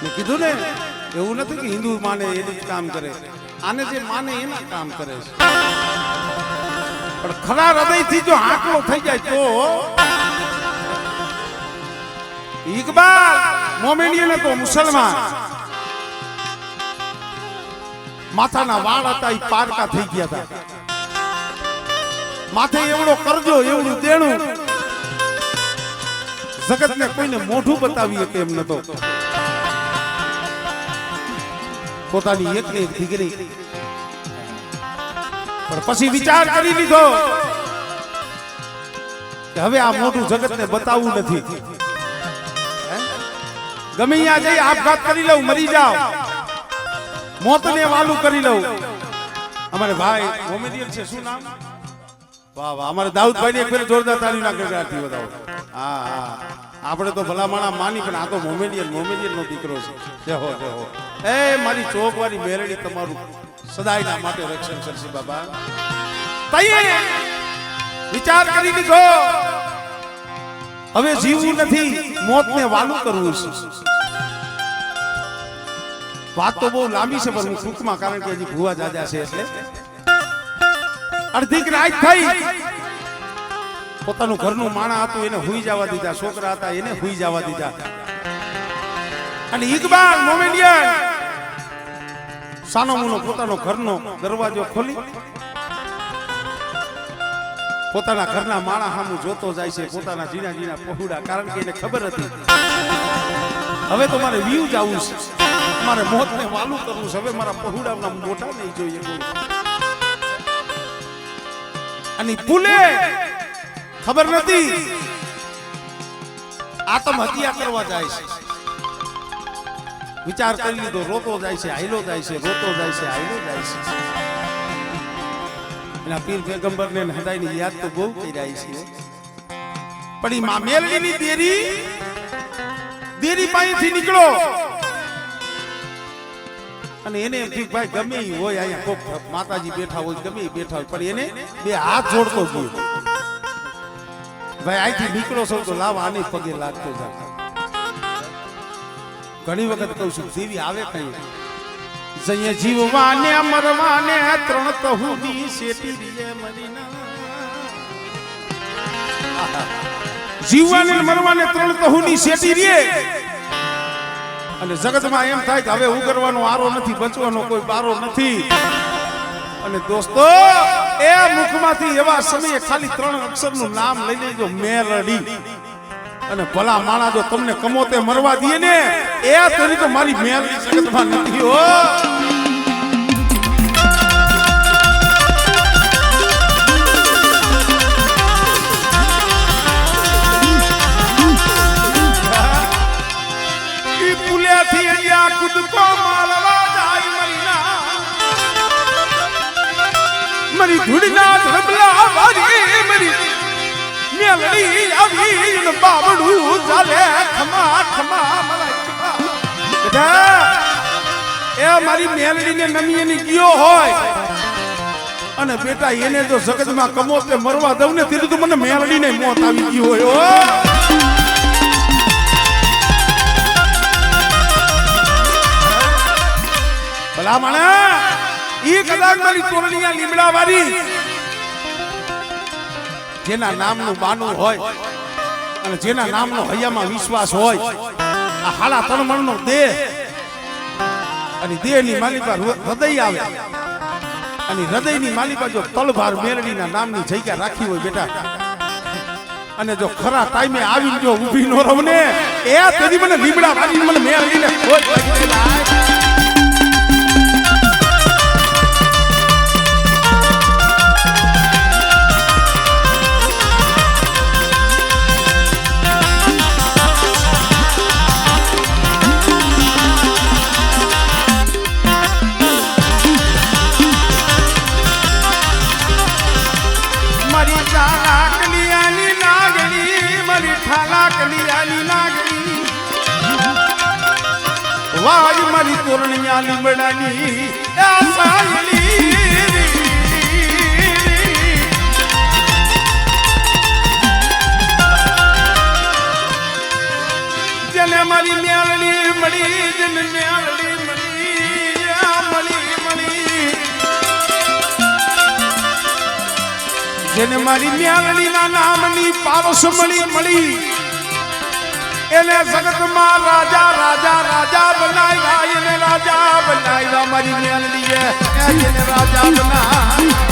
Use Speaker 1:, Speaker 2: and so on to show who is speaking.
Speaker 1: મેં કીધું ને એવું નથી કે હિન્દુ માને એનું જ કામ કરે, આને જે માને એના કામ કરે છે. પણ ખરા હૃદયથી જો આંકડો થઈ જાય તો ઇકબાલ મોમેનિયન હતો, મુસલમાન, માથાના વાળ હતા એ પારકા થઈ ગયા હતા, માથે એવડો કરજો એવડું દેણું, જગતને કોઈને મોઢું બતાવી શકે એમ નતો. પોતાની એક ને એક દીકરી, પણ પછી વિચાર કરી લીધો કે હવે આ મોઢું જગતને બતાવવું નથી, ગમે ત્યાં જઈ આપઘાત કરી લઉં, મરી જાવ, મોતને વાલું કરી લઉં. અમારે ભાઈ મોમેડિયન છે, શું નામ? વાહ વાહ, અમારે દાઉદભાઈ એક ફેર જોરદાર તાળી ના કરતી બતાવો. હા હા, આપણે તો ભલામણા માની, પણ આ તો મોમેડિયન નો દીકરો છે. જય હો જય હો. એ મારી ચોકવાળી મેરડી તમારું સદાયના માટે રક્ષણ કરશે બાબા. તઈએ વિચાર કરી લીધો હવે જીવવું નથી, મોતને વાલું કરવું છે. વાત તો બહુ લાંબી છે પણ હું ટૂંકમાં, કારણ કે હજી ભુવા જાજા છે એટલે. અડધી રાત થઈ, પોતાનું ઘરનું માણા હતું એને હુઈ જવા દીધા, છોકરા હતા એને હુઈ જવા દીધા, અને ઇકબાલ મોમેડિયન સાનો મુનો પોતાનો ઘરનો દરવાજો ખોલી પોતાના ઘરના માણા સામું જોતો જાય છે, પોતાના ઝીણા ઝીણા પહોળા, કારણ કે એને ખબર હતી હવે તો મારે વ્યૂ જવું છે, મારે મોતને વાલું કરવું છે, હવે મારા પહોળાના મોટા નહીં જોઈએ. અને પુલે ખબર નથી આત્મહત્યા કરવા જાય છે. વિચાર કરી લીધો, રોતો જાય છે, હાઈલો જાય છે, રોતો જાય છે, હાઈલો જાય છે. એના પીર પેગંબર ને હદાયની યાદ તો બહુ કરી રહી છે, પણ ઈ મામેલની દેરી પાસેથી નીકળો અને એને ભાઈ ગમે હોય અહીંયા કોક માતાજી બેઠા હોય, ગમે બેઠા હોય, પણ એને બે હાથ જોડતો ગયો, ભાઈ અહીંથી નીકળો છો તો લાવ આને પગે લાગતો જાય. ઘણી વખત કહું છું દેવી આવે કઈ જઈએ જીવવાને મરવાને ત્રણ તહુની શેટી રે મરીના, જીવવાને મરવાને ત્રણ તહુની શેટી રે. અને જગતમાં એમ થાય કે હવે ઉગરવાનો આરો નથી, બચવાનો કોઈ બારો નથી. અને દોસ્તો એ મુખમાંથી એવા સમયે ખાલી 3 અક્ષરનું નામ લઈ લેજો, મેલડી. અને ભલા માણા જો તમને કમોતે મરવા દે ને એ તરી તો મારી મેલડી જગતમાં નથી હો. ઈ પુલેથી અહીંયા કૂદકો મારવા જાય મરીના, મરી ધૂળના ધબલા વારી મરી મેલડી આવી ને બાબડું ચાલે ખમા ખમા મલાઈ. એ મારી મેલડી ને નમીની ગયો હોય અને બેટા એને જો જગતમાં કમોતે મરવા દઉં ને તેથી તો મને મેલડી ને મોત આવી ગયું હોય. ભલા માણા ઈ કદાચ મારી તોરણીયા લીમડા વાળી જેના નામનું બાનું હોય અને જેના નામનો હૈયામાં વિશ્વાસ હોય, આ હાડા 3 મણનો દેહ અને દેહની માલિકા હૃદય આવે અને હૃદયની માલિકા જો તલભાર મેરડીના નામની જગ્યા રાખી હોય બેટા, અને જો ખરા ટાઈમે આવીને જો ઊભી નો રહું ને એ તેથી મને લીમડા વાળીને મને મેરડીને ખોટ લાગી જાય. વાજ મારી તોરણિયા લીમડાની જેને મારી મ્યાલડી મળી જેને મ્યાલડી મળી આ મળી મળી જેને મારી મ્યાલડીના નામની પારસ મળી મળી એને જગતમાં રાજા રાજા રાજા બનાવ્યા એને રાજા બનાવ્યા મારી મ્યાલડીએ એને રાજા બનાવ્યા